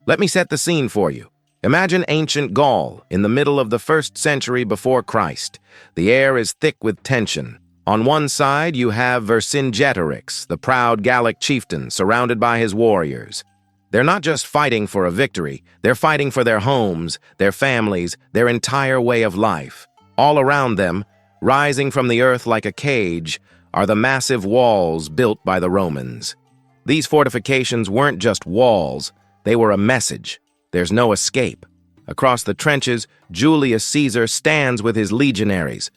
Let me set the scene for you. Imagine ancient Gaul in the middle of the 1st century before Christ. The air is thick with tension. On one side, you have Vercingetorix, the proud Gallic chieftain, surrounded by his warriors. They're not just fighting for a victory, they're fighting for their homes, their families, their entire way of life. All around them, rising from the earth like a cage, are the massive walls built by the Romans. These fortifications weren't just walls, they were a message. There's no escape. Across the trenches, Julius Caesar stands with his legionaries.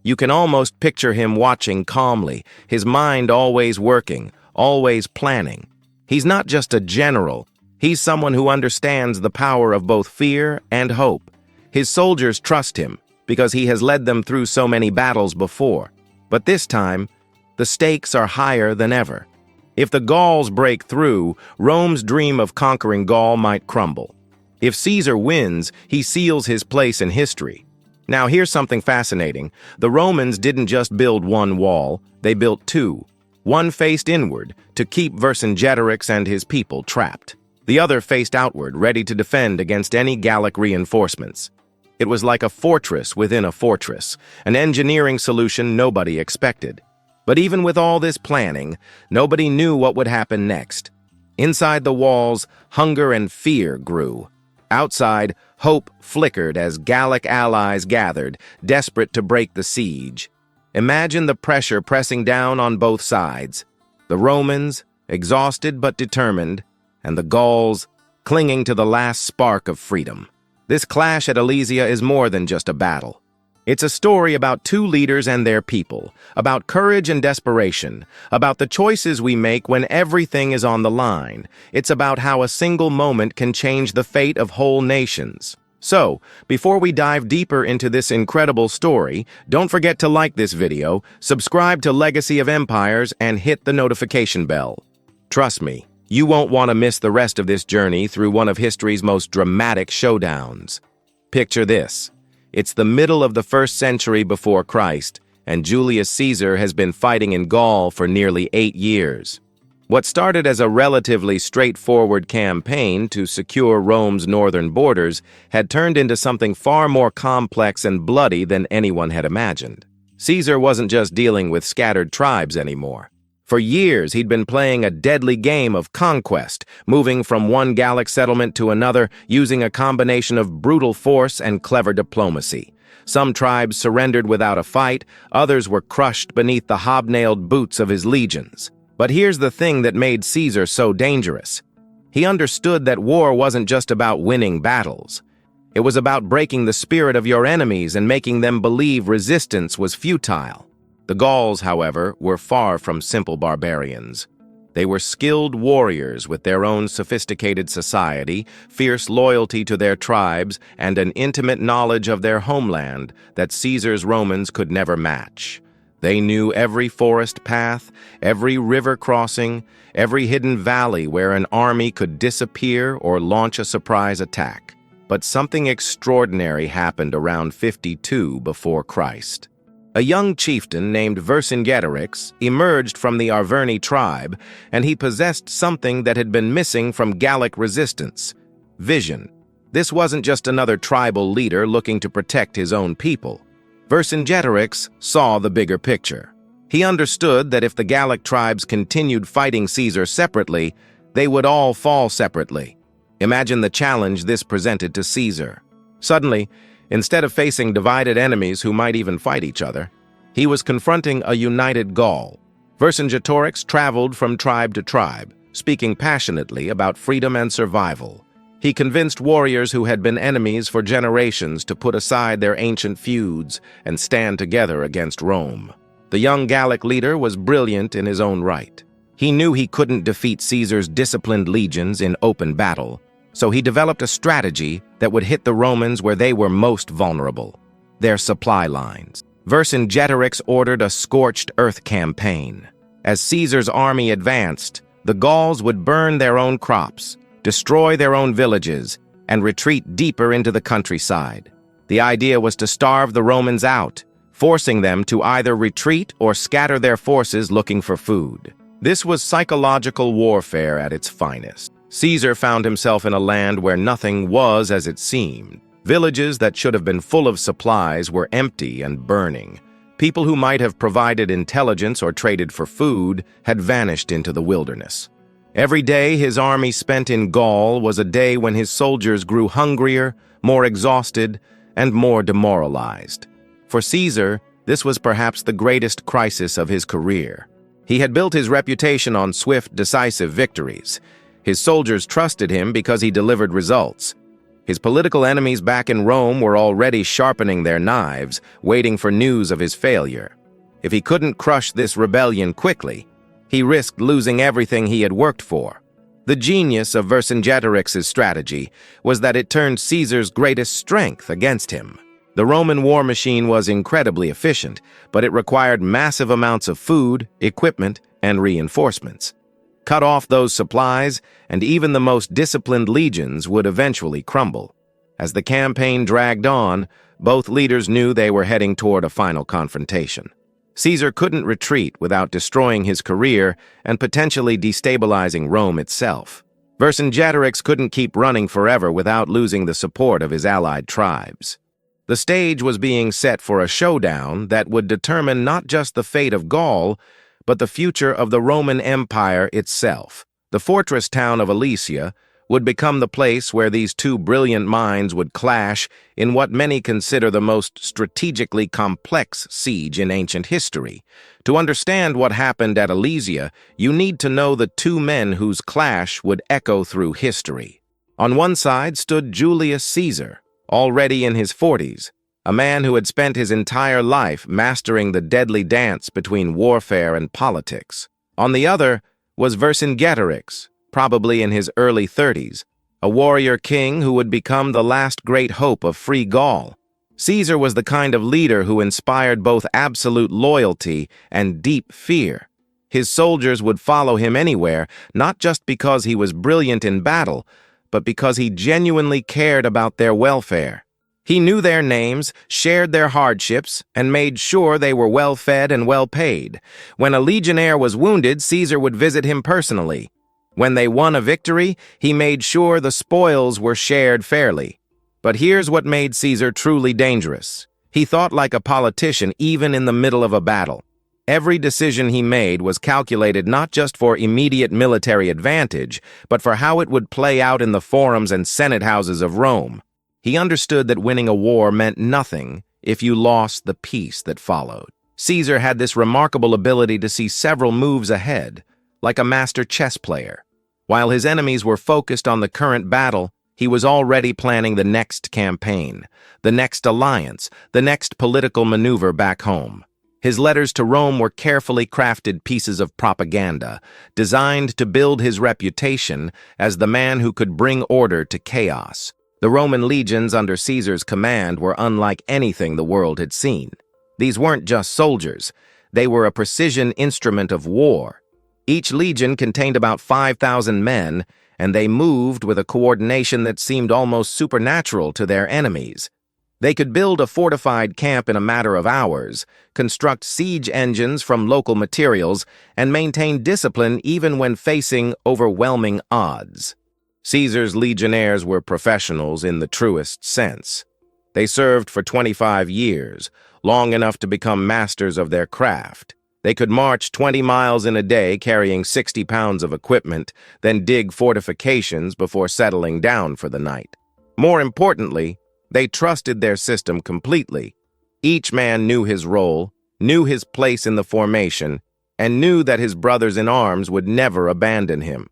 You can almost picture him watching calmly, his mind always working, always planning. He's not just a general, he's someone who understands the power of both fear and hope. His soldiers trust him because he has led them through so many battles before. But this time, the stakes are higher than ever. If the Gauls break through, Rome's dream of conquering Gaul might crumble. If Caesar wins, he seals his place in history. Now here's something fascinating. The Romans didn't just build one wall, they built two. One faced inward, to keep Vercingetorix and his people trapped. The other faced outward, ready to defend against any Gallic reinforcements. It was like a fortress within a fortress, an engineering solution nobody expected. But even with all this planning, nobody knew what would happen next. Inside the walls, hunger and fear grew. Outside, hope flickered as Gallic allies gathered, desperate to break the siege. Imagine the pressure pressing down on both sides. The Romans, exhausted but determined, and the Gauls, clinging to the last spark of freedom. This clash at Alesia is more than just a battle. It's a story about two leaders and their people, about courage and desperation, about the choices we make when everything is on the line. It's about how a single moment can change the fate of whole nations. So, before we dive deeper into this incredible story, don't forget to like this video, subscribe to Legacy of Empires, and hit the notification bell. Trust me, you won't want to miss the rest of this journey through one of history's most dramatic showdowns. Picture this. It's the middle of the 1st century before Christ, and Julius Caesar has been fighting in Gaul for nearly 8 years. What started as a relatively straightforward campaign to secure Rome's northern borders had turned into something far more complex and bloody than anyone had imagined. Caesar wasn't just dealing with scattered tribes anymore. For years, he'd been playing a deadly game of conquest, moving from one Gallic settlement to another using a combination of brutal force and clever diplomacy. Some tribes surrendered without a fight, others were crushed beneath the hobnailed boots of his legions. But here's the thing that made Caesar so dangerous. He understood that war wasn't just about winning battles. It was about breaking the spirit of your enemies and making them believe resistance was futile. The Gauls, however, were far from simple barbarians. They were skilled warriors with their own sophisticated society, fierce loyalty to their tribes, and an intimate knowledge of their homeland that Caesar's Romans could never match. They knew every forest path, every river crossing, every hidden valley where an army could disappear or launch a surprise attack. But something extraordinary happened around 52 before Christ. A young chieftain named Vercingetorix emerged from the Arverni tribe, and he possessed something that had been missing from Gallic resistance: vision. This wasn't just another tribal leader looking to protect his own people. Vercingetorix saw the bigger picture. He understood that if the Gallic tribes continued fighting Caesar separately, they would all fall separately. Imagine the challenge this presented to Caesar. Suddenly, instead of facing divided enemies who might even fight each other, he was confronting a united Gaul. Vercingetorix traveled from tribe to tribe, speaking passionately about freedom and survival. He convinced warriors who had been enemies for generations to put aside their ancient feuds and stand together against Rome. The young Gallic leader was brilliant in his own right. He knew he couldn't defeat Caesar's disciplined legions in open battle, so he developed a strategy that would hit the Romans where they were most vulnerable: their supply lines. Vercingetorix ordered a scorched earth campaign. As Caesar's army advanced, the Gauls would burn their own crops, destroy their own villages, and retreat deeper into the countryside. The idea was to starve the Romans out, forcing them to either retreat or scatter their forces looking for food. This was psychological warfare at its finest. Caesar found himself in a land where nothing was as it seemed. Villages that should have been full of supplies were empty and burning. People who might have provided intelligence or traded for food had vanished into the wilderness. Every day his army spent in Gaul was a day when his soldiers grew hungrier, more exhausted, and more demoralized. For Caesar, this was perhaps the greatest crisis of his career. He had built his reputation on swift, decisive victories. His soldiers trusted him because he delivered results. His political enemies back in Rome were already sharpening their knives, waiting for news of his failure. If he couldn't crush this rebellion quickly, he risked losing everything he had worked for. The genius of Vercingetorix's strategy was that it turned Caesar's greatest strength against him. The Roman war machine was incredibly efficient, but it required massive amounts of food, equipment, and reinforcements. Cut off those supplies, and even the most disciplined legions would eventually crumble. As the campaign dragged on, both leaders knew they were heading toward a final confrontation. Caesar couldn't retreat without destroying his career and potentially destabilizing Rome itself. Vercingetorix couldn't keep running forever without losing the support of his allied tribes. The stage was being set for a showdown that would determine not just the fate of Gaul, but the future of the Roman Empire itself. The fortress town of Alesia would become the place where these two brilliant minds would clash in what many consider the most strategically complex siege in ancient history. To understand what happened at Alesia, you need to know the two men whose clash would echo through history. On one side stood Julius Caesar, already in his 40s, a man who had spent his entire life mastering the deadly dance between warfare and politics. On the other was Vercingetorix, probably in his early 30s, a warrior king who would become the last great hope of free Gaul. Caesar was the kind of leader who inspired both absolute loyalty and deep fear. His soldiers would follow him anywhere, not just because he was brilliant in battle, but because he genuinely cared about their welfare. He knew their names, shared their hardships, and made sure they were well-fed and well-paid. When a legionnaire was wounded, Caesar would visit him personally. When they won a victory, he made sure the spoils were shared fairly. But here's what made Caesar truly dangerous. He thought like a politician even in the middle of a battle. Every decision he made was calculated not just for immediate military advantage, but for how it would play out in the forums and senate houses of Rome. He understood that winning a war meant nothing if you lost the peace that followed. Caesar had this remarkable ability to see several moves ahead, like a master chess player. While his enemies were focused on the current battle, he was already planning the next campaign, the next alliance, the next political maneuver back home. His letters to Rome were carefully crafted pieces of propaganda, designed to build his reputation as the man who could bring order to chaos. The Roman legions under Caesar's command were unlike anything the world had seen. These weren't just soldiers. They were a precision instrument of war. Each legion contained about 5,000 men, and they moved with a coordination that seemed almost supernatural to their enemies. They could build a fortified camp in a matter of hours, construct siege engines from local materials, and maintain discipline even when facing overwhelming odds. Caesar's legionnaires were professionals in the truest sense. They served for 25 years, long enough to become masters of their craft. They could march 20 miles in a day carrying 60 pounds of equipment, then dig fortifications before settling down for the night. More importantly, they trusted their system completely. Each man knew his role, knew his place in the formation, and knew that his brothers in arms would never abandon him.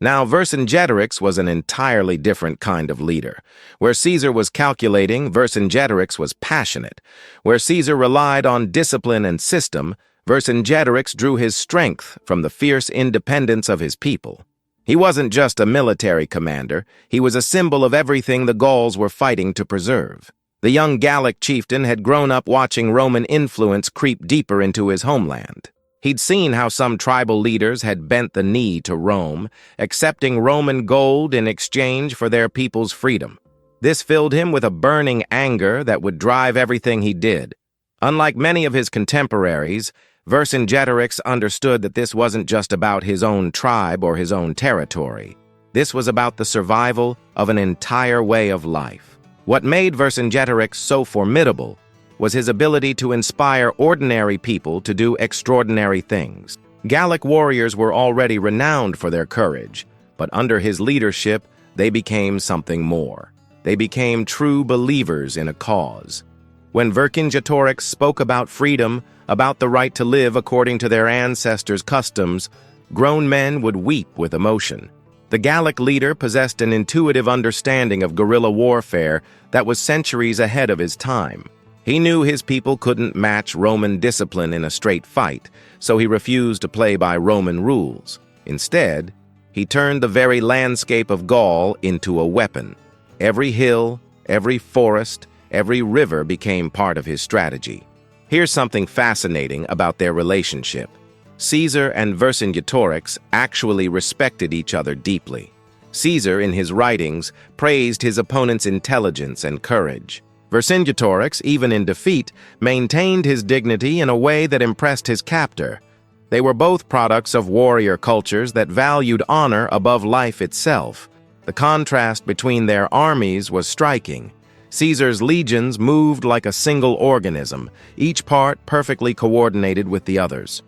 Now, Vercingetorix was an entirely different kind of leader. Where Caesar was calculating, Vercingetorix was passionate. Where Caesar relied on discipline and system, Vercingetorix drew his strength from the fierce independence of his people. He wasn't just a military commander, he was a symbol of everything the Gauls were fighting to preserve. The young Gallic chieftain had grown up watching Roman influence creep deeper into his homeland. He'd seen how some tribal leaders had bent the knee to Rome, accepting Roman gold in exchange for their people's freedom. This filled him with a burning anger that would drive everything he did. Unlike many of his contemporaries, Vercingetorix understood that this wasn't just about his own tribe or his own territory. This was about the survival of an entire way of life. What made Vercingetorix so formidable was his ability to inspire ordinary people to do extraordinary things. Gallic warriors were already renowned for their courage, but under his leadership, they became something more. They became true believers in a cause. When Vercingetorix spoke about freedom, about the right to live according to their ancestors' customs, grown men would weep with emotion. The Gallic leader possessed an intuitive understanding of guerrilla warfare that was centuries ahead of his time. He knew his people couldn't match Roman discipline in a straight fight, so he refused to play by Roman rules. Instead, he turned the very landscape of Gaul into a weapon. Every hill, every forest, every river became part of his strategy. Here's something fascinating about their relationship. Caesar and Vercingetorix actually respected each other deeply. Caesar, in his writings, praised his opponent's intelligence and courage. Vercingetorix, even in defeat, maintained his dignity in a way that impressed his captor. They were both products of warrior cultures that valued honor above life itself. The contrast between their armies was striking. Caesar's legions moved like a single organism, each part perfectly coordinated with the others.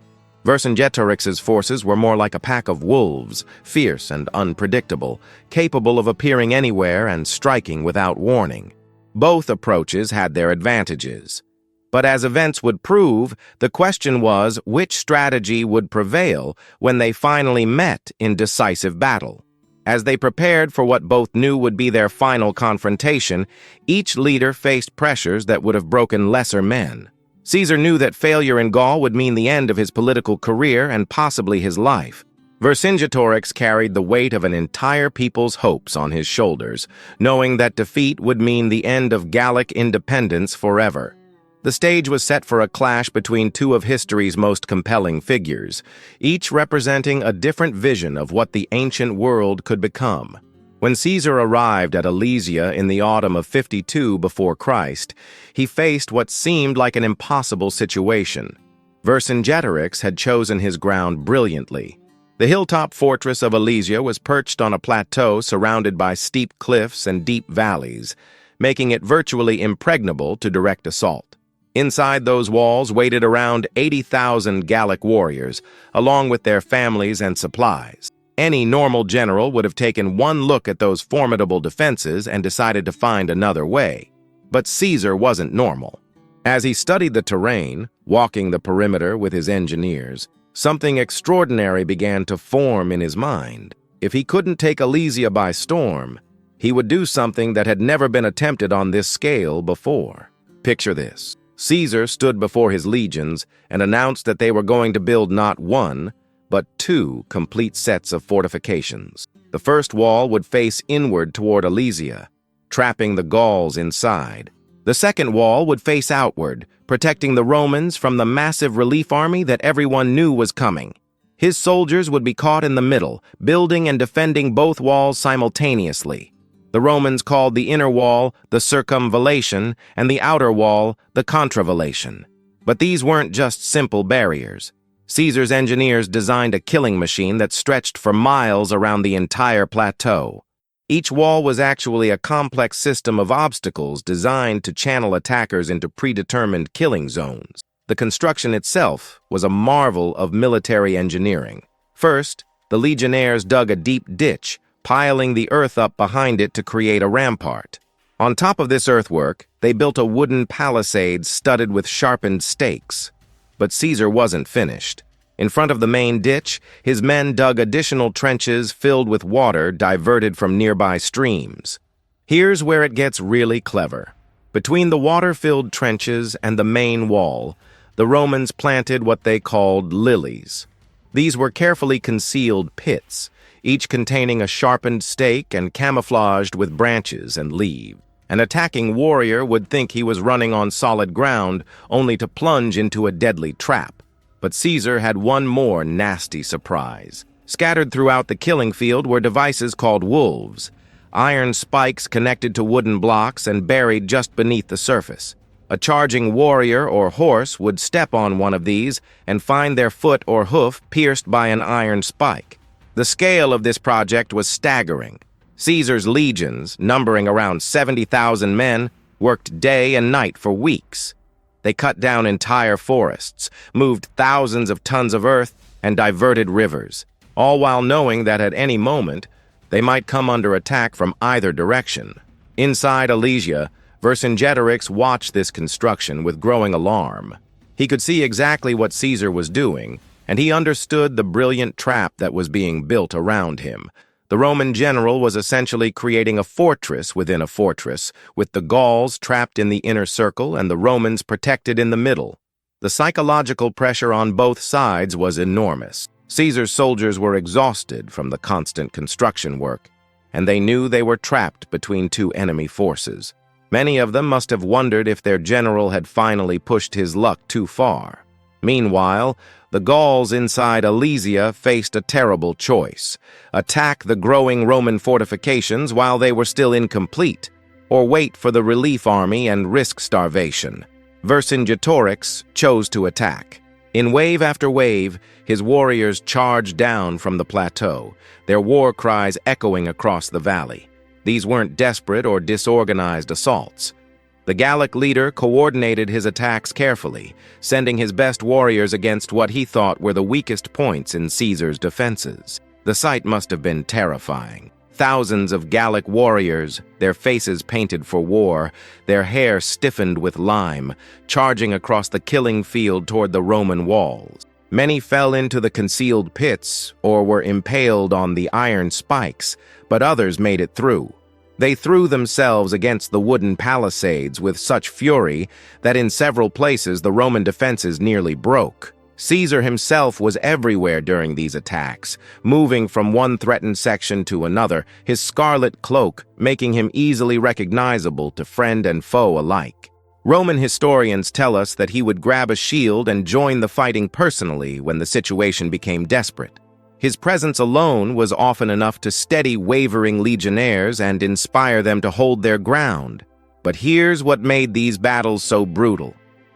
Vercingetorix's forces were more like a pack of wolves, fierce and unpredictable, capable of appearing anywhere and striking without warning. Both approaches had their advantages. But as events would prove, the question was which strategy would prevail when they finally met in decisive battle. As they prepared for what both knew would be their final confrontation, each leader faced pressures that would have broken lesser men. Caesar knew that failure in Gaul would mean the end of his political career and possibly his life. Vercingetorix carried the weight of an entire people's hopes on his shoulders, knowing that defeat would mean the end of Gallic independence forever. The stage was set for a clash between two of history's most compelling figures, each representing a different vision of what the ancient world could become. When Caesar arrived at Alesia in the autumn of 52 before Christ, he faced what seemed like an impossible situation. Vercingetorix had chosen his ground brilliantly. The hilltop fortress of Alesia was perched on a plateau surrounded by steep cliffs and deep valleys, making it virtually impregnable to direct assault. Inside those walls waited around 80,000 Gallic warriors, along with their families and supplies. Any normal general would have taken one look at those formidable defenses and decided to find another way. But Caesar wasn't normal. As he studied the terrain, walking the perimeter with his engineers, something extraordinary began to form in his mind. If he couldn't take Alesia by storm, he would do something that had never been attempted on this scale before. Picture this. Caesar stood before his legions and announced that they were going to build not one, but two complete sets of fortifications. The first wall would face inward toward Alesia, trapping the Gauls inside. The second wall would face outward, protecting the Romans from the massive relief army that everyone knew was coming. His soldiers would be caught in the middle, building and defending both walls simultaneously. The Romans called the inner wall the circumvallation and the outer wall the contravallation. But these weren't just simple barriers. Caesar's engineers designed a killing machine that stretched for miles around the entire plateau. Each wall was actually a complex system of obstacles designed to channel attackers into predetermined killing zones. The construction itself was a marvel of military engineering. First, the legionnaires dug a deep ditch, piling the earth up behind it to create a rampart. On top of this earthwork, they built a wooden palisade studded with sharpened stakes. But Caesar wasn't finished. In front of the main ditch, his men dug additional trenches filled with water diverted from nearby streams. Here's where it gets really clever. Between the water-filled trenches and the main wall, the Romans planted what they called lilies. These were carefully concealed pits, each containing a sharpened stake and camouflaged with branches and leaves. An attacking warrior would think he was running on solid ground, only to plunge into a deadly trap. But Caesar had one more nasty surprise. Scattered throughout the killing field were devices called wolves, iron spikes connected to wooden blocks and buried just beneath the surface. A charging warrior or horse would step on one of these and find their foot or hoof pierced by an iron spike. The scale of this project was staggering. Caesar's legions, numbering around 70,000 men, worked day and night for weeks. They cut down entire forests, moved thousands of tons of earth, and diverted rivers, all while knowing that at any moment they might come under attack from either direction. Inside Alesia, Vercingetorix watched this construction with growing alarm. He could see exactly what Caesar was doing, and he understood the brilliant trap that was being built around him. The Roman general was essentially creating a fortress within a fortress, with the Gauls trapped in the inner circle and the Romans protected in the middle. The psychological pressure on both sides was enormous. Caesar's soldiers were exhausted from the constant construction work, and they knew they were trapped between two enemy forces. Many of them must have wondered if their general had finally pushed his luck too far. Meanwhile, the Gauls inside Alesia faced a terrible choice: attack the growing Roman fortifications while they were still incomplete, or wait for the relief army and risk starvation. Vercingetorix chose to attack. In wave after wave, his warriors charged down from the plateau, their war cries echoing across the valley. These weren't desperate or disorganized assaults. The Gallic leader coordinated his attacks carefully, sending his best warriors against what he thought were the weakest points in Caesar's defenses. The sight must have been terrifying. Thousands of Gallic warriors, their faces painted for war, their hair stiffened with lime, charging across the killing field toward the Roman walls. Many fell into the concealed pits or were impaled on the iron spikes, but others made it through. They threw themselves against the wooden palisades with such fury that in several places the Roman defenses nearly broke. Caesar himself was everywhere during these attacks, moving from one threatened section to another, his scarlet cloak making him easily recognizable to friend and foe alike. Roman historians tell us that he would grab a shield and join the fighting personally when the situation became desperate. His presence alone was often enough to steady wavering legionnaires and inspire them to hold their ground. But here's what made these battles so brutal.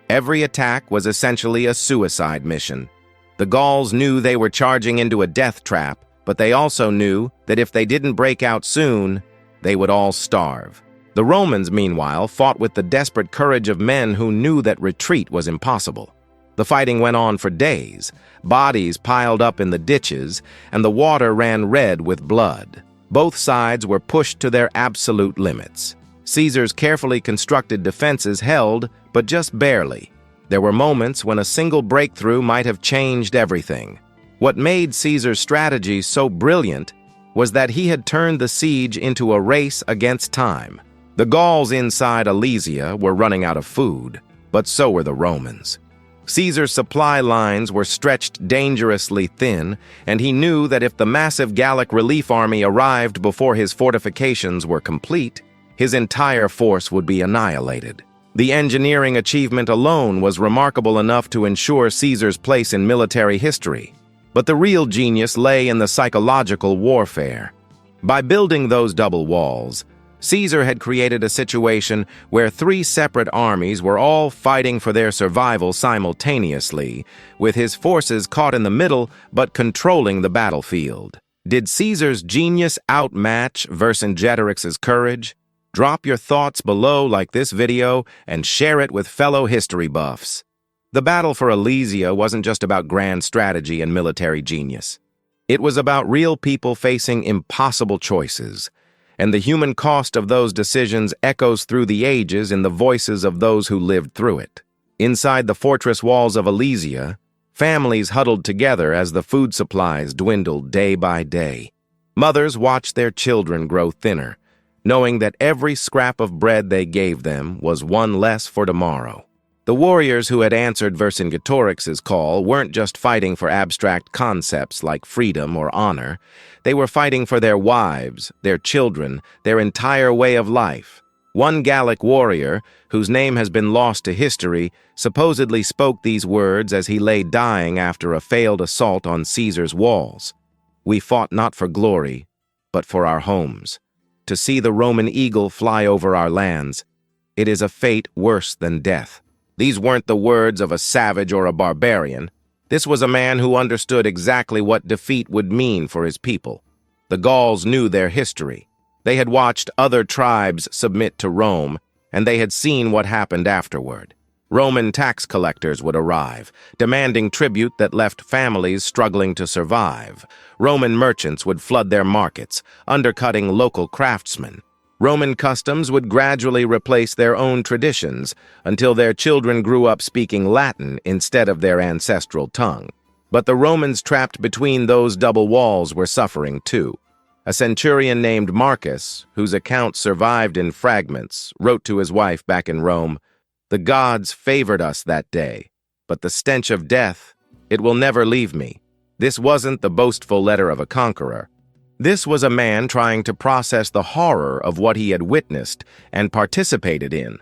Every attack was essentially a suicide mission. The Gauls knew they were charging into a death trap, but they also knew that if they didn't break out soon, they would all starve. The Romans, meanwhile, fought with the desperate courage of men who knew that retreat was impossible. The fighting went on for days. Bodies piled up in the ditches, and the water ran red with blood. Both sides were pushed to their absolute limits. Caesar's carefully constructed defenses held, but just barely. There were moments when a single breakthrough might have changed everything. What made Caesar's strategy so brilliant was that he had turned the siege into a race against time. The Gauls inside Alesia were running out of food, but so were the Romans. Caesar's supply lines were stretched dangerously thin, and he knew that if the massive Gallic relief army arrived before his fortifications were complete, his entire force would be annihilated. The engineering achievement alone was remarkable enough to ensure Caesar's place in military history. But the real genius lay in the psychological warfare. By building those double walls, Caesar had created a situation where three separate armies were all fighting for their survival simultaneously, with his forces caught in the middle but controlling the battlefield. Did Caesar's genius outmatch Vercingetorix's courage? Drop your thoughts below, like this video, and share it with fellow history buffs. The battle for Alesia wasn't just about grand strategy and military genius. It was about real people facing impossible choices, and the human cost of those decisions echoes through the ages in the voices of those who lived through it. Inside the fortress walls of Alesia, families huddled together as the food supplies dwindled day by day. Mothers watched their children grow thinner, knowing that every scrap of bread they gave them was one less for tomorrow. The warriors who had answered Vercingetorix's call weren't just fighting for abstract concepts like freedom or honor. They were fighting for their wives, their children, their entire way of life. One Gallic warrior, whose name has been lost to history, supposedly spoke these words as he lay dying after a failed assault on Caesar's walls. "We fought not for glory, but for our homes. To see the Roman eagle fly over our lands, it is a fate worse than death." These weren't the words of a savage or a barbarian. This was a man who understood exactly what defeat would mean for his people. The Gauls knew their history. They had watched other tribes submit to Rome, and they had seen what happened afterward. Roman tax collectors would arrive, demanding tribute that left families struggling to survive. Roman merchants would flood their markets, undercutting local craftsmen. Roman customs would gradually replace their own traditions until their children grew up speaking Latin instead of their ancestral tongue. But the Romans trapped between those double walls were suffering too. A centurion named Marcus, whose account survived in fragments, wrote to his wife back in Rome, "The gods favored us that day, but the stench of death, it will never leave me." This wasn't the boastful letter of a conqueror. This was a man trying to process the horror of what he had witnessed and participated in.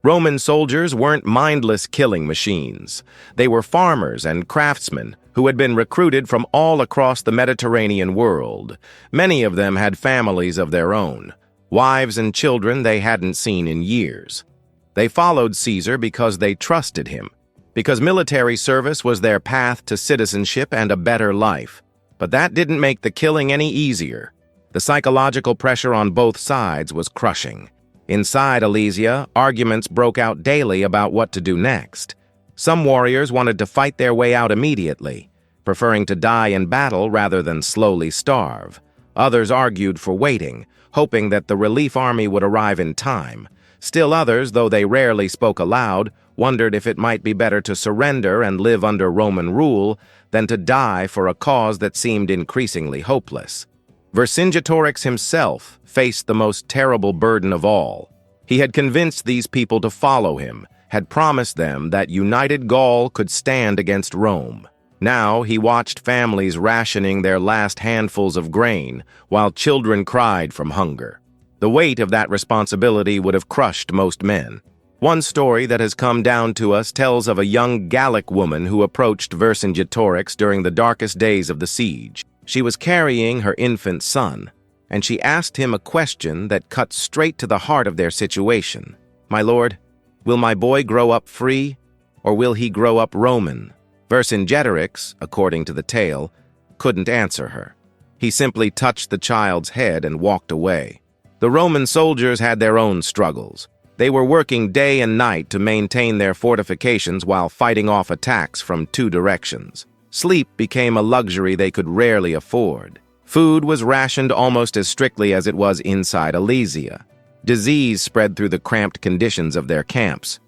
Roman soldiers weren't mindless killing machines. They were farmers and craftsmen who had been recruited from all across the Mediterranean world. Many of them had families of their own, wives and children they hadn't seen in years. They followed Caesar because they trusted him, because military service was their path to citizenship and a better life. But that didn't make the killing any easier. The psychological pressure on both sides was crushing. Inside Alesia, arguments broke out daily about what to do next. Some warriors wanted to fight their way out immediately, preferring to die in battle rather than slowly starve. Others argued for waiting, hoping that the relief army would arrive in time. Still others, though they rarely spoke aloud, wondered if it might be better to surrender and live under Roman rule than to die for a cause that seemed increasingly hopeless. Vercingetorix himself faced the most terrible burden of all. He had convinced these people to follow him, had promised them that united Gaul could stand against Rome. Now he watched families rationing their last handfuls of grain, while children cried from hunger. The weight of that responsibility would have crushed most men. One story that has come down to us tells of a young Gallic woman who approached Vercingetorix during the darkest days of the siege. She was carrying her infant son, and she asked him a question that cut straight to the heart of their situation. "My lord, will my boy grow up free, or will he grow up Roman?" Vercingetorix, according to the tale, couldn't answer her. He simply touched the child's head and walked away. The Roman soldiers had their own struggles. They were working day and night to maintain their fortifications while fighting off attacks from two directions. Sleep became a luxury they could rarely afford. Food was rationed almost as strictly as it was inside Alesia. Disease spread through the cramped conditions of their camps.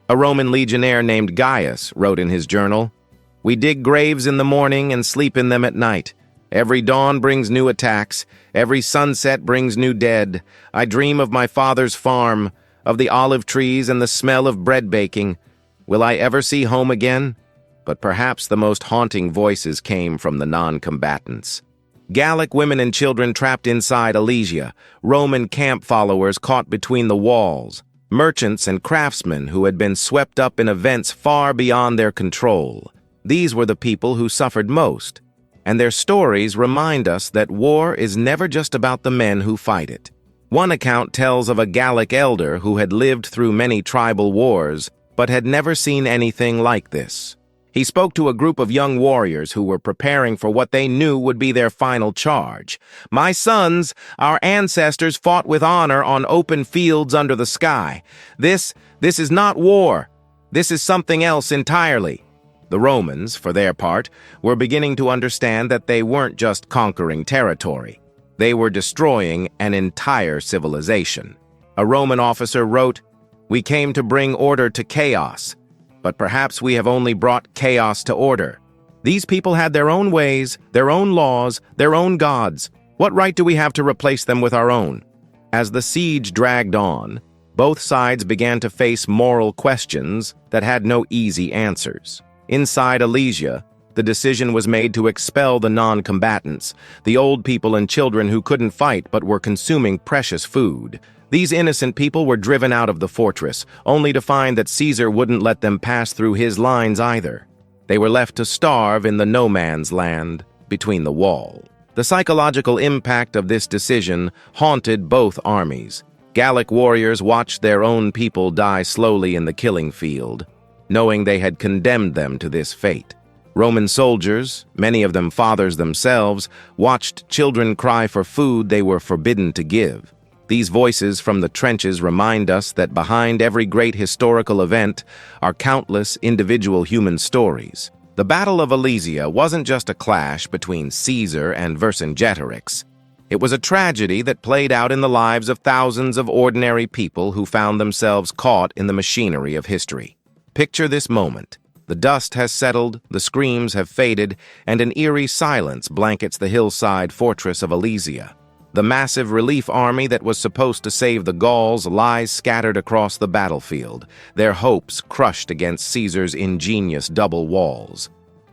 A Roman legionnaire named Gaius wrote in his journal, "We dig graves in the morning and sleep in them at night. Every dawn brings new attacks. Every sunset brings new dead. I dream of my father's farm, of the olive trees and the smell of bread baking. Will I ever see home again?" But perhaps the most haunting voices came from the non-combatants. Gallic women and children trapped inside Alesia, Roman camp followers caught between the walls, merchants and craftsmen who had been swept up in events far beyond their control. These were the people who suffered most, and their stories remind us that war is never just about the men who fight it. One account tells of a Gallic elder who had lived through many tribal wars, but had never seen anything like this. He spoke to a group of young warriors who were preparing for what they knew would be their final charge. "My sons, our ancestors fought with honor on open fields under the sky. This is not war. This is something else entirely." The Romans, for their part, were beginning to understand that they weren't just conquering territory. They were destroying an entire civilization. A Roman officer wrote, "We came to bring order to chaos, but perhaps we have only brought chaos to order." These people had their own ways, their own laws, their own gods. What right do we have to replace them with our own? As the siege dragged on, both sides began to face moral questions that had no easy answers. Inside Alesia, the decision was made to expel the non-combatants, the old people and children who couldn't fight but were consuming precious food. These innocent people were driven out of the fortress, only to find that Caesar wouldn't let them pass through his lines either. They were left to starve in the no-man's land between the wall. The psychological impact of this decision haunted both armies. Gallic warriors watched their own people die slowly in the killing field, knowing they had condemned them to this fate. Roman soldiers, many of them fathers themselves, watched children cry for food they were forbidden to give. These voices from the trenches remind us that behind every great historical event are countless individual human stories. The Battle of Alesia wasn't just a clash between Caesar and Vercingetorix. It was a tragedy that played out in the lives of thousands of ordinary people who found themselves caught in the machinery of history. Picture this moment. The dust has settled, the screams have faded, and an eerie silence blankets the hillside fortress of Alesia. The massive relief army that was supposed to save the Gauls lies scattered across the battlefield, their hopes crushed against Caesar's ingenious double walls.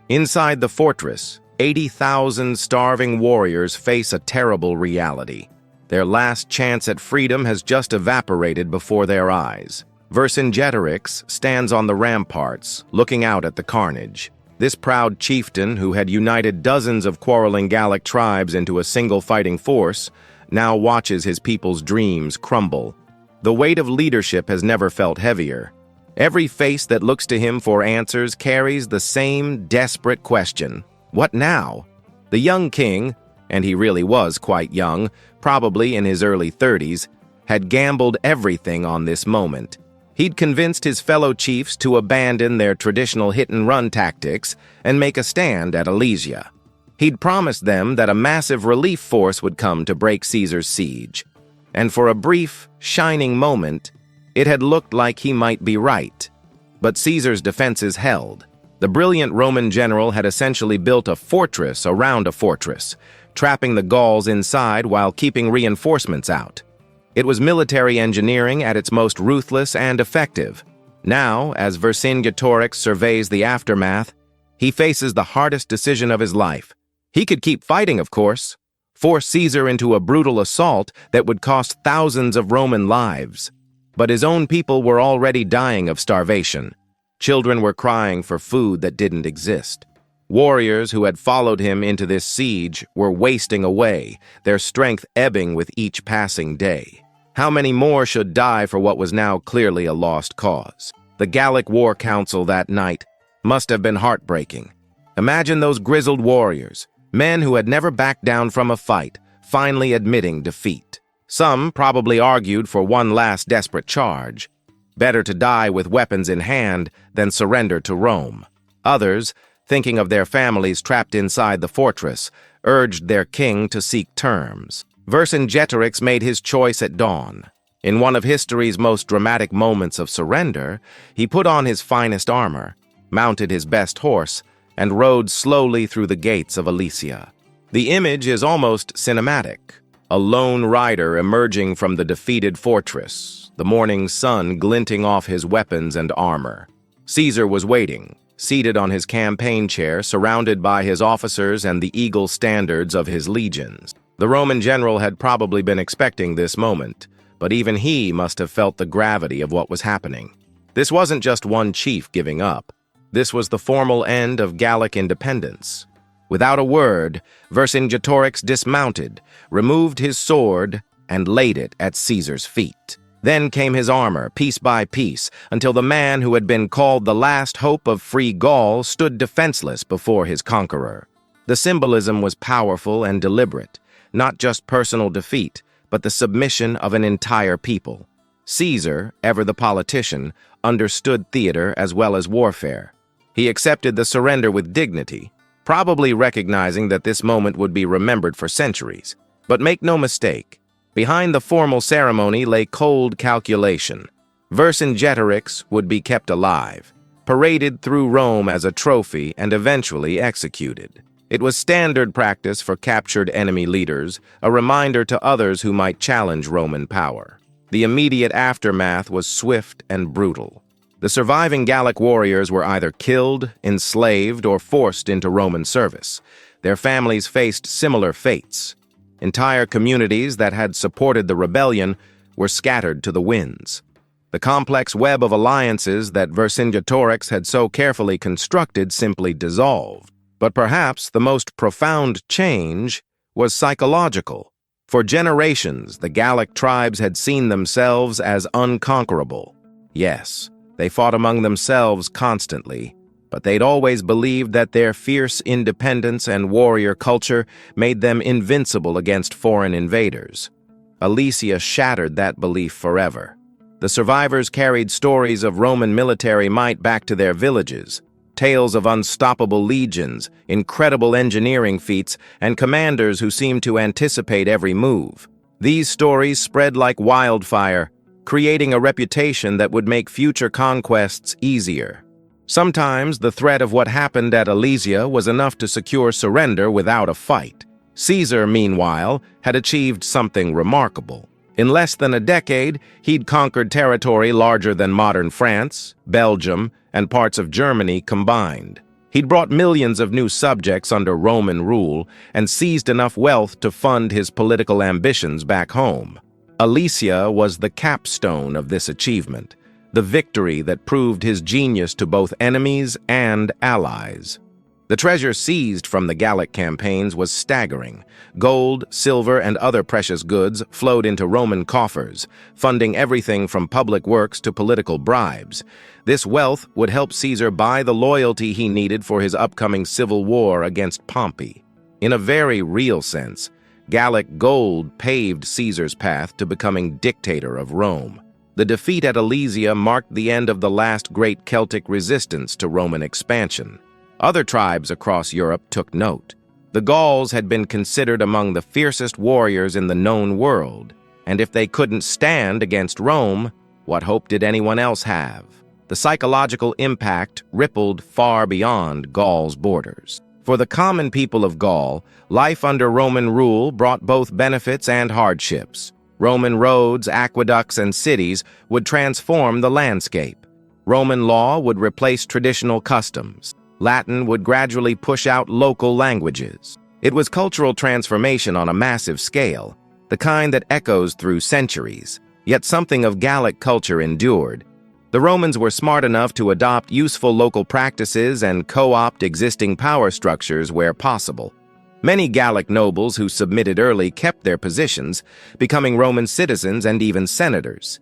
Inside the fortress, 80,000 starving warriors face a terrible reality. Their last chance at freedom has just evaporated before their eyes. Vercingetorix stands on the ramparts, looking out at the carnage. This proud chieftain, who had united dozens of quarreling Gallic tribes into a single fighting force, now watches his people's dreams crumble. The weight of leadership has never felt heavier. Every face that looks to him for answers carries the same desperate question: what now? The young king, and he really was quite young, probably in his early 30s, had gambled everything on this moment. He'd convinced his fellow chiefs to abandon their traditional hit-and-run tactics and make a stand at Alesia. He'd promised them that a massive relief force would come to break Caesar's siege. And for a brief, shining moment, it had looked like he might be right. But Caesar's defenses held. The brilliant Roman general had essentially built a fortress around a fortress, trapping the Gauls inside while keeping reinforcements out. It was military engineering at its most ruthless and effective. Now, as Vercingetorix surveys the aftermath, he faces the hardest decision of his life. He could keep fighting, of course, force Caesar into a brutal assault that would cost thousands of Roman lives. But his own people were already dying of starvation. Children were crying for food that didn't exist. Warriors who had followed him into this siege were wasting away, their strength ebbing with each passing day. How many more should die for what was now clearly a lost cause? The Gallic War Council that night must have been heartbreaking. Imagine those grizzled warriors, men who had never backed down from a fight, finally admitting defeat. Some probably argued for one last desperate charge. Better to die with weapons in hand than surrender to Rome. Others, thinking of their families trapped inside the fortress, urged their king to seek terms. Vercingetorix made his choice at dawn. In one of history's most dramatic moments of surrender, he put on his finest armor, mounted his best horse, and rode slowly through the gates of Alesia. The image is almost cinematic. A lone rider emerging from the defeated fortress, the morning sun glinting off his weapons and armor. Caesar was waiting, seated on his campaign chair, surrounded by his officers and the eagle standards of his legions. The Roman general had probably been expecting this moment, but even he must have felt the gravity of what was happening. This wasn't just one chief giving up. This was the formal end of Gallic independence. Without a word, Vercingetorix dismounted, removed his sword, and laid it at Caesar's feet. Then came his armor, piece by piece, until the man who had been called the last hope of free Gaul stood defenseless before his conqueror. The symbolism was powerful and deliberate. Not just personal defeat, but the submission of an entire people. Caesar, ever the politician, understood theater as well as warfare. He accepted the surrender with dignity, probably recognizing that this moment would be remembered for centuries. But make no mistake, behind the formal ceremony lay cold calculation. Vercingetorix would be kept alive, paraded through Rome as a trophy, and eventually executed. It was standard practice for captured enemy leaders, a reminder to others who might challenge Roman power. The immediate aftermath was swift and brutal. The surviving Gallic warriors were either killed, enslaved, or forced into Roman service. Their families faced similar fates. Entire communities that had supported the rebellion were scattered to the winds. The complex web of alliances that Vercingetorix had so carefully constructed simply dissolved. But perhaps the most profound change was psychological. For generations, the Gallic tribes had seen themselves as unconquerable. Yes, they fought among themselves constantly, but they'd always believed that their fierce independence and warrior culture made them invincible against foreign invaders. Alesia shattered that belief forever. The survivors carried stories of Roman military might back to their villages, tales of unstoppable legions, incredible engineering feats, and commanders who seemed to anticipate every move. These stories spread like wildfire, creating a reputation that would make future conquests easier. Sometimes the threat of what happened at Alesia was enough to secure surrender without a fight. Caesar, meanwhile, had achieved something remarkable. In less than a decade, he'd conquered territory larger than modern France, Belgium, and parts of Germany combined. He'd brought millions of new subjects under Roman rule and seized enough wealth to fund his political ambitions back home. Alesia was the capstone of this achievement, the victory that proved his genius to both enemies and allies. The treasure seized from the Gallic campaigns was staggering. Gold, silver, and other precious goods flowed into Roman coffers, funding everything from public works to political bribes. This wealth would help Caesar buy the loyalty he needed for his upcoming civil war against Pompey. In a very real sense, Gallic gold paved Caesar's path to becoming dictator of Rome. The defeat at Alesia marked the end of the last great Celtic resistance to Roman expansion. Other tribes across Europe took note. The Gauls had been considered among the fiercest warriors in the known world, and if they couldn't stand against Rome, what hope did anyone else have? The psychological impact rippled far beyond Gaul's borders. For the common people of Gaul, life under Roman rule brought both benefits and hardships. Roman roads, aqueducts, and cities would transform the landscape. Roman law would replace traditional customs. Latin would gradually push out local languages. It was cultural transformation on a massive scale, the kind that echoes through centuries, yet something of Gallic culture endured. The Romans were smart enough to adopt useful local practices and co-opt existing power structures where possible. Many Gallic nobles who submitted early kept their positions, becoming Roman citizens and even senators.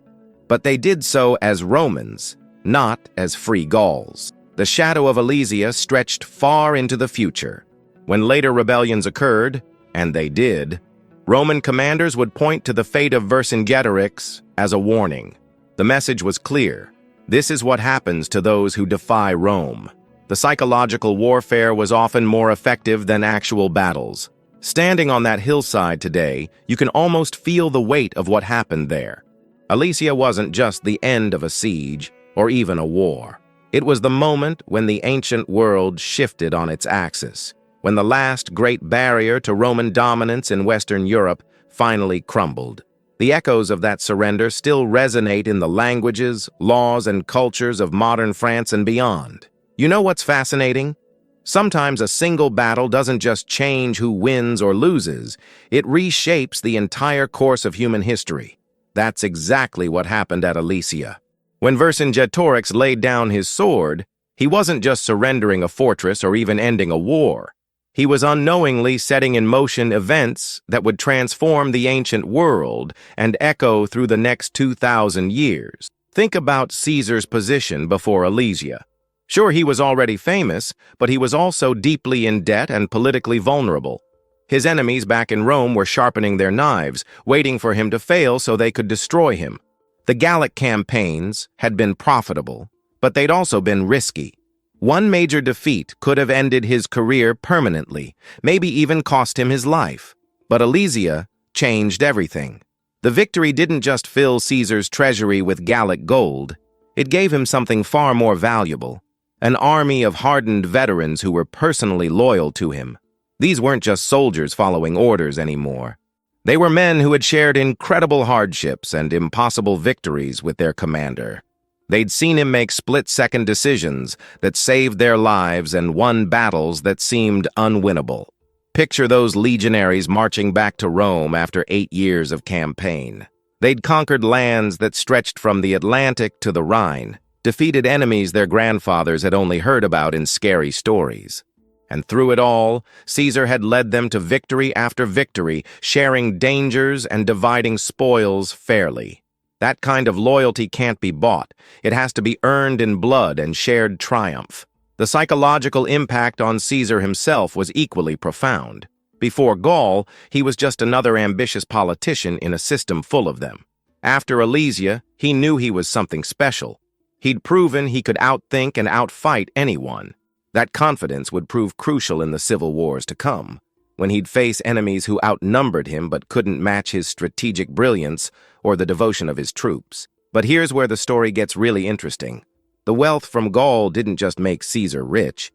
But they did so as Romans, not as free Gauls. The shadow of Alesia stretched far into the future. When later rebellions occurred, and they did, Roman commanders would point to the fate of Vercingetorix as a warning. The message was clear. This is what happens to those who defy Rome. The psychological warfare was often more effective than actual battles. Standing on that hillside today, you can almost feel the weight of what happened there. Alesia wasn't just the end of a siege or even a war. It was the moment when the ancient world shifted on its axis, when the last great barrier to Roman dominance in Western Europe finally crumbled. The echoes of that surrender still resonate in the languages, laws, and cultures of modern France and beyond. You know what's fascinating? Sometimes a single battle doesn't just change who wins or loses, it reshapes the entire course of human history. That's exactly what happened at Alesia. When Vercingetorix laid down his sword, he wasn't just surrendering a fortress or even ending a war. He was unknowingly setting in motion events that would transform the ancient world and echo through the next 2,000 years. Think about Caesar's position before Alesia. Sure, he was already famous, but he was also deeply in debt and politically vulnerable. His enemies back in Rome were sharpening their knives, waiting for him to fail so they could destroy him. The Gallic campaigns had been profitable, but they'd also been risky. One major defeat could have ended his career permanently, maybe even cost him his life. But Alesia changed everything. The victory didn't just fill Caesar's treasury with Gallic gold, it gave him something far more valuable, an army of hardened veterans who were personally loyal to him. These weren't just soldiers following orders anymore. They were men who had shared incredible hardships and impossible victories with their commander. They'd seen him make split-second decisions that saved their lives and won battles that seemed unwinnable. Picture those legionaries marching back to Rome after 8 years of campaign. They'd conquered lands that stretched from the Atlantic to the Rhine, defeated enemies their grandfathers had only heard about in scary stories. And through it all, Caesar had led them to victory after victory, sharing dangers and dividing spoils fairly. That kind of loyalty can't be bought. It has to be earned in blood and shared triumph. The psychological impact on Caesar himself was equally profound. Before Gaul, he was just another ambitious politician in a system full of them. After Alesia, he knew he was something special. He'd proven he could outthink and outfight anyone. That confidence would prove crucial in the civil wars to come, when he'd face enemies who outnumbered him but couldn't match his strategic brilliance or the devotion of his troops. But here's where the story gets really interesting. The wealth from Gaul didn't just make Caesar rich.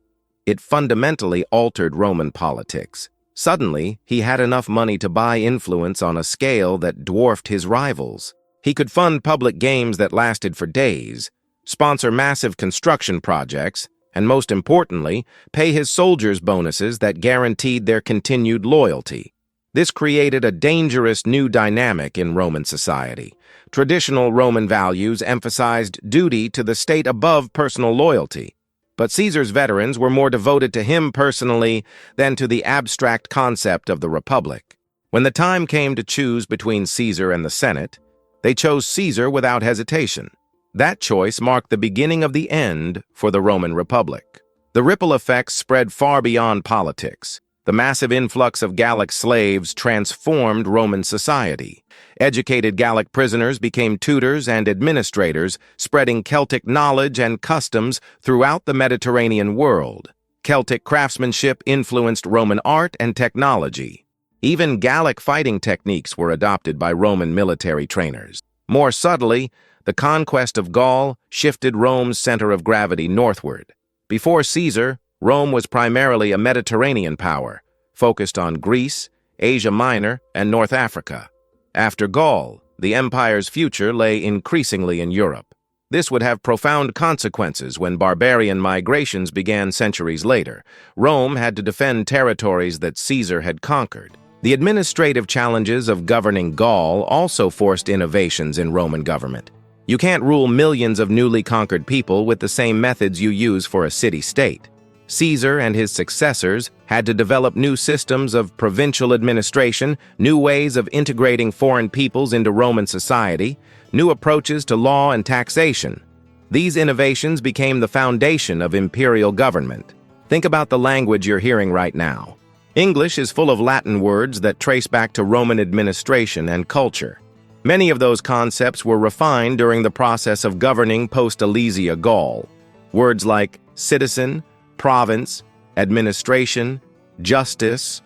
It fundamentally altered Roman politics. Suddenly, he had enough money to buy influence on a scale that dwarfed his rivals. He could fund public games that lasted for days, sponsor massive construction projects, and most importantly, pay his soldiers bonuses that guaranteed their continued loyalty. This created a dangerous new dynamic in Roman society. Traditional Roman values emphasized duty to the state above personal loyalty. But Caesar's veterans were more devoted to him personally than to the abstract concept of the Republic. When the time came to choose between Caesar and the Senate, they chose Caesar without hesitation. That choice marked the beginning of the end for the Roman Republic. The ripple effects spread far beyond politics. The massive influx of Gallic slaves transformed Roman society. Educated Gallic prisoners became tutors and administrators, spreading Celtic knowledge and customs throughout the Mediterranean world. Celtic craftsmanship influenced Roman art and technology. Even Gallic fighting techniques were adopted by Roman military trainers. More subtly, the conquest of Gaul shifted Rome's center of gravity northward. Before Caesar, Rome was primarily a Mediterranean power, focused on Greece, Asia Minor, and North Africa. After Gaul, the empire's future lay increasingly in Europe. This would have profound consequences when barbarian migrations began centuries later. Rome had to defend territories that Caesar had conquered. The administrative challenges of governing Gaul also forced innovations in Roman government. You can't rule millions of newly conquered people with the same methods you use for a city-state. Caesar and his successors had to develop new systems of provincial administration, new ways of integrating foreign peoples into Roman society, new approaches to law and taxation. These innovations became the foundation of imperial government. Think about the language you're hearing right now. English is full of Latin words that trace back to Roman administration and culture. Many of those concepts were refined during the process of governing post-Alesia Gaul. Words like citizen, province, administration, justice,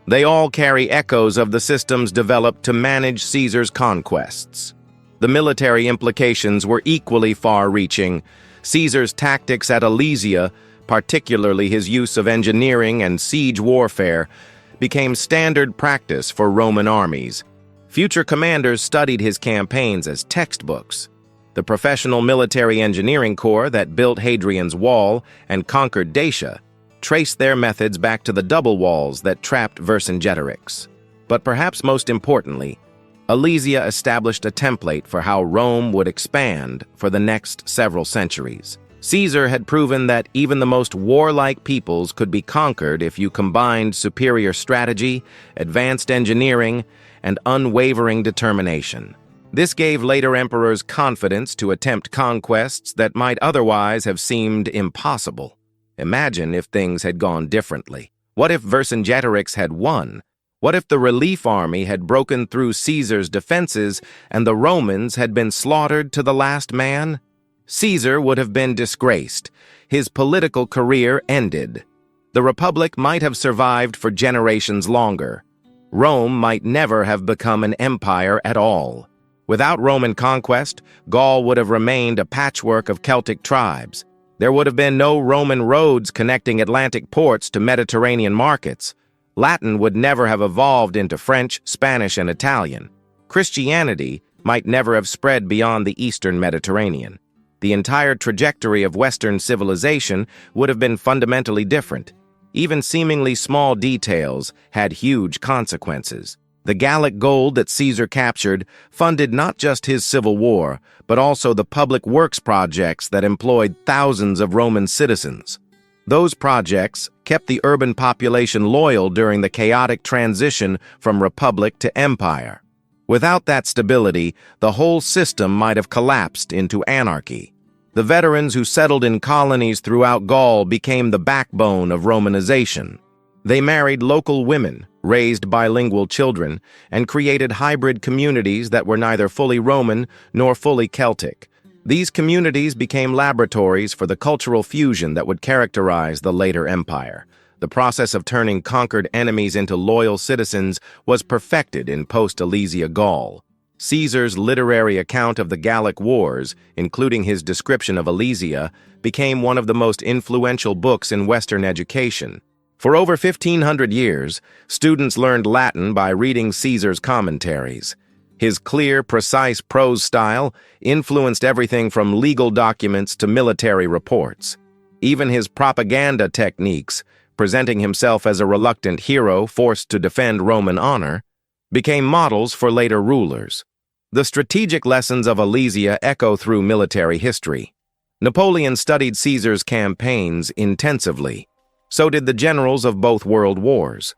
they all carry echoes of the systems developed to manage Caesar's conquests. The military implications were equally far-reaching. Caesar's tactics at Alesia, particularly his use of engineering and siege warfare, became standard practice for Roman armies. Future commanders studied his campaigns as textbooks. The professional military engineering corps that built Hadrian's Wall and conquered Dacia traced their methods back to the double walls that trapped Vercingetorix. But perhaps most importantly, Alesia established a template for how Rome would expand for the next several centuries. Caesar had proven that even the most warlike peoples could be conquered if you combined superior strategy, advanced engineering, and unwavering determination. This gave later emperors confidence to attempt conquests that might otherwise have seemed impossible. Imagine if things had gone differently. What if Vercingetorix had won? What if the relief army had broken through Caesar's defenses and the Romans had been slaughtered to the last man? Caesar would have been disgraced. His political career ended. The Republic might have survived for generations longer. Rome might never have become an empire at all. Without Roman conquest, Gaul would have remained a patchwork of Celtic tribes. There would have been no Roman roads connecting Atlantic ports to Mediterranean markets. Latin would never have evolved into French, Spanish, and Italian. Christianity might never have spread beyond the Eastern Mediterranean. The entire trajectory of Western civilization would have been fundamentally different. Even seemingly small details had huge consequences. The Gallic gold that Caesar captured funded not just his civil war, but also the public works projects that employed thousands of Roman citizens. Those projects kept the urban population loyal during the chaotic transition from republic to empire. Without that stability, the whole system might have collapsed into anarchy. The veterans who settled in colonies throughout Gaul became the backbone of Romanization. They married local women, raised bilingual children, and created hybrid communities that were neither fully Roman nor fully Celtic. These communities became laboratories for the cultural fusion that would characterize the later empire. The process of turning conquered enemies into loyal citizens was perfected in post-Alesia Gaul. Caesar's literary account of the Gallic Wars, including his description of Alesia, became one of the most influential books in Western education. For over 1,500 years, students learned Latin by reading Caesar's commentaries. His clear, precise prose style influenced everything from legal documents to military reports. Even his propaganda techniques, presenting himself as a reluctant hero forced to defend Roman honor, became models for later rulers. The strategic lessons of Alesia echo through military history. Napoleon studied Caesar's campaigns intensively. So did the generals of both world wars.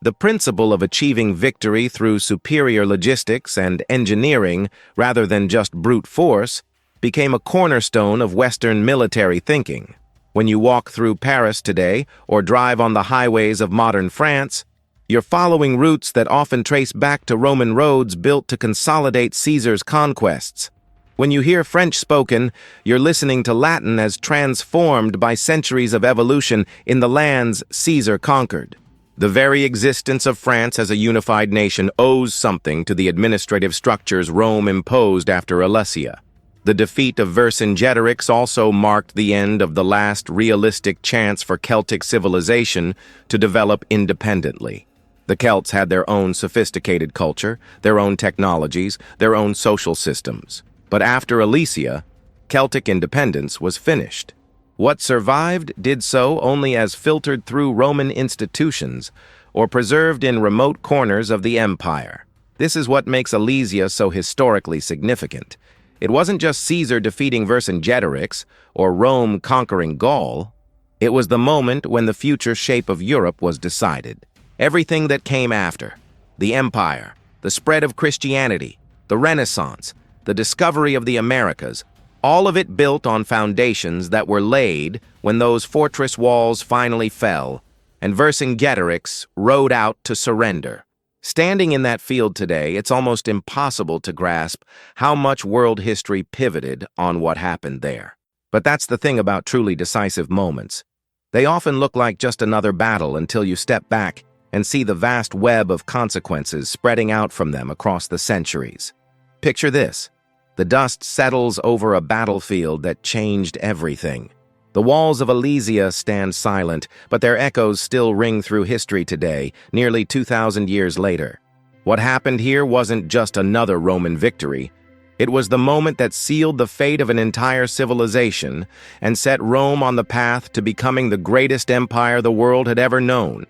The principle of achieving victory through superior logistics and engineering, rather than just brute force, became a cornerstone of Western military thinking. When you walk through Paris today or drive on the highways of modern France, you're following routes that often trace back to Roman roads built to consolidate Caesar's conquests. When you hear French spoken, you're listening to Latin as transformed by centuries of evolution in the lands Caesar conquered. The very existence of France as a unified nation owes something to the administrative structures Rome imposed after Alesia. The defeat of Vercingetorix also marked the end of the last realistic chance for Celtic civilization to develop independently. The Celts had their own sophisticated culture, their own technologies, their own social systems. But after Alesia, Celtic independence was finished. What survived did so only as filtered through Roman institutions or preserved in remote corners of the empire. This is what makes Alesia so historically significant. It wasn't just Caesar defeating Vercingetorix or Rome conquering Gaul. It was the moment when the future shape of Europe was decided. Everything that came after, the empire, the spread of Christianity, the Renaissance, the discovery of the Americas, all of it built on foundations that were laid when those fortress walls finally fell, and Vercingetorix rode out to surrender. Standing in that field today, it's almost impossible to grasp how much world history pivoted on what happened there. But that's the thing about truly decisive moments. They often look like just another battle until you step back and see the vast web of consequences spreading out from them across the centuries. Picture this. The dust settles over a battlefield that changed everything. The walls of Alesia stand silent, but their echoes still ring through history today, nearly 2,000 years later. What happened here wasn't just another Roman victory. It was the moment that sealed the fate of an entire civilization and set Rome on the path to becoming the greatest empire the world had ever known.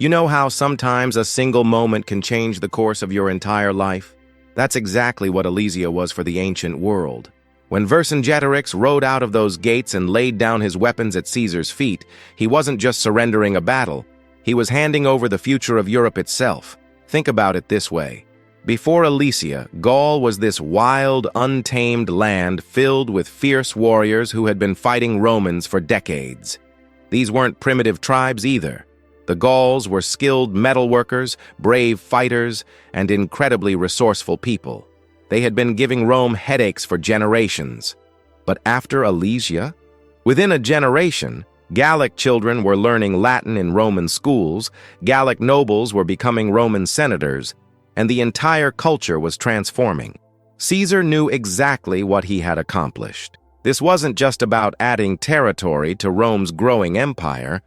You know how sometimes a single moment can change the course of your entire life? That's exactly what Alesia was for the ancient world. When Vercingetorix rode out of those gates and laid down his weapons at Caesar's feet, he wasn't just surrendering a battle. He was handing over the future of Europe itself. Think about it this way. Before Alesia, Gaul was this wild, untamed land filled with fierce warriors who had been fighting Romans for decades. These weren't primitive tribes either. The Gauls were skilled metalworkers, brave fighters, and incredibly resourceful people. They had been giving Rome headaches for generations. But after Alesia, within a generation, Gallic children were learning Latin in Roman schools, Gallic nobles were becoming Roman senators, and the entire culture was transforming. Caesar knew exactly what he had accomplished. This wasn't just about adding territory to Rome's growing empire,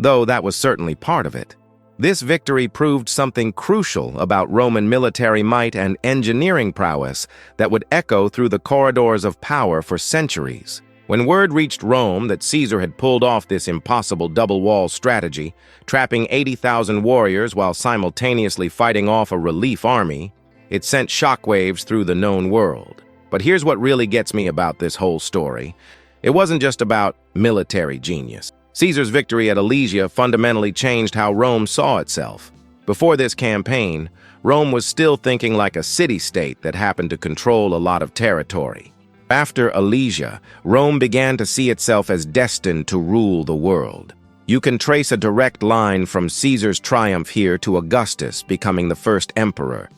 though that was certainly part of it. This victory proved something crucial about Roman military might and engineering prowess that would echo through the corridors of power for centuries. When word reached Rome that Caesar had pulled off this impossible double-wall strategy, trapping 80,000 warriors while simultaneously fighting off a relief army, it sent shockwaves through the known world. But here's what really gets me about this whole story. It wasn't just about military genius. Caesar's victory at Alesia fundamentally changed how Rome saw itself. Before this campaign, Rome was still thinking like a city-state that happened to control a lot of territory. After Alesia, Rome began to see itself as destined to rule the world. You can trace a direct line from Caesar's triumph here to Augustus becoming the first emperor,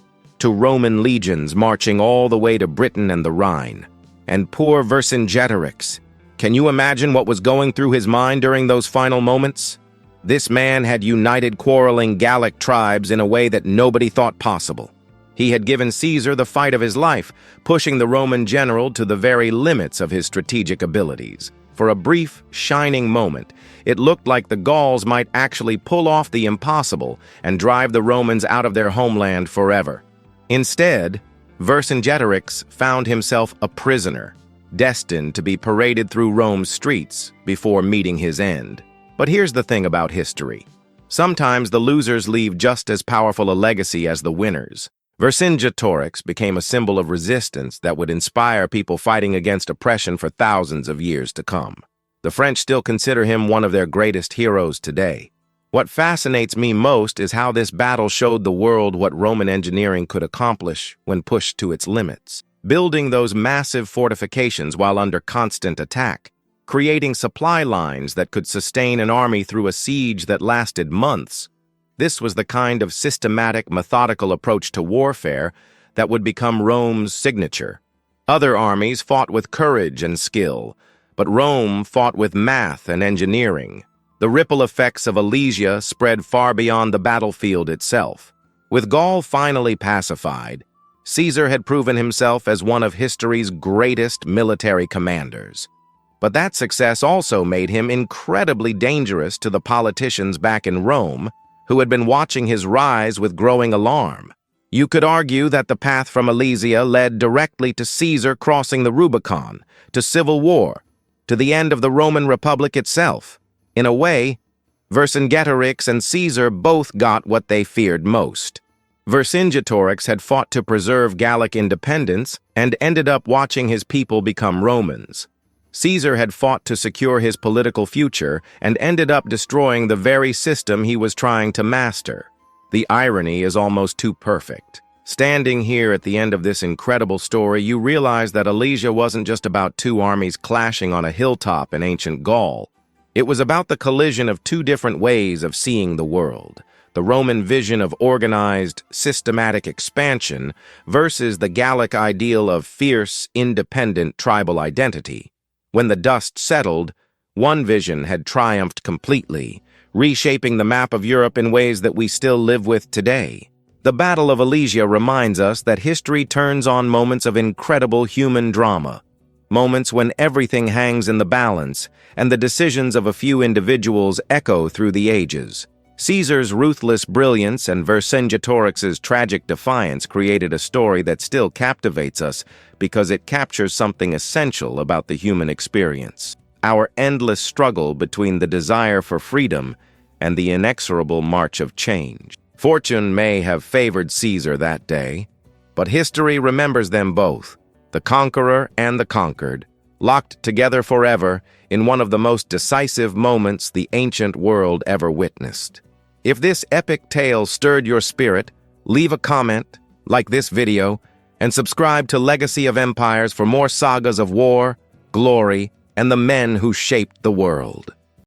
to Roman legions marching all the way to Britain and the Rhine. And poor Vercingetorix. Can you imagine what was going through his mind during those final moments? This man had united quarreling Gallic tribes in a way that nobody thought possible. He had given Caesar the fight of his life, pushing the Roman general to the very limits of his strategic abilities. For a brief, shining moment, it looked like the Gauls might actually pull off the impossible and drive the Romans out of their homeland forever. Instead, Vercingetorix found himself a prisoner, destined to be paraded through Rome's streets before meeting his end. But here's the thing about history. Sometimes the losers leave just as powerful a legacy as the winners. Vercingetorix became a symbol of resistance that would inspire people fighting against oppression for thousands of years to come. The French still consider him one of their greatest heroes today. What fascinates me most is how this battle showed the world what Roman engineering could accomplish when pushed to its limits. Building those massive fortifications while under constant attack, creating supply lines that could sustain an army through a siege that lasted months. This was the kind of systematic, methodical approach to warfare that would become Rome's signature. Other armies fought with courage and skill, but Rome fought with math and engineering. The ripple effects of Alesia spread far beyond the battlefield itself. With Gaul finally pacified, Caesar had proven himself as one of history's greatest military commanders. But that success also made him incredibly dangerous to the politicians back in Rome, who had been watching his rise with growing alarm. You could argue that the path from Alesia led directly to Caesar crossing the Rubicon, to civil war, to the end of the Roman Republic itself. In a way, Vercingetorix and Caesar both got what they feared most. Vercingetorix had fought to preserve Gallic independence and ended up watching his people become Romans. Caesar had fought to secure his political future and ended up destroying the very system he was trying to master. The irony is almost too perfect. Standing here at the end of this incredible story, you realize that Alesia wasn't just about two armies clashing on a hilltop in ancient Gaul. It was about the collision of two different ways of seeing the world. The Roman vision of organized, systematic expansion versus the Gallic ideal of fierce, independent tribal identity. When the dust settled, one vision had triumphed completely, reshaping the map of Europe in ways that we still live with today. The Battle of Alesia reminds us that history turns on moments of incredible human drama, moments when everything hangs in the balance and the decisions of a few individuals echo through the ages. Caesar's ruthless brilliance and Vercingetorix's tragic defiance created a story that still captivates us because it captures something essential about the human experience. Our endless struggle between the desire for freedom and the inexorable march of change. Fortune may have favored Caesar that day, but history remembers them both, the conqueror and the conquered, locked together forever in one of the most decisive moments the ancient world ever witnessed. If this epic tale stirred your spirit, leave a comment, like this video, and subscribe to Legacy of Empires for more sagas of war, glory, and the men who shaped the world.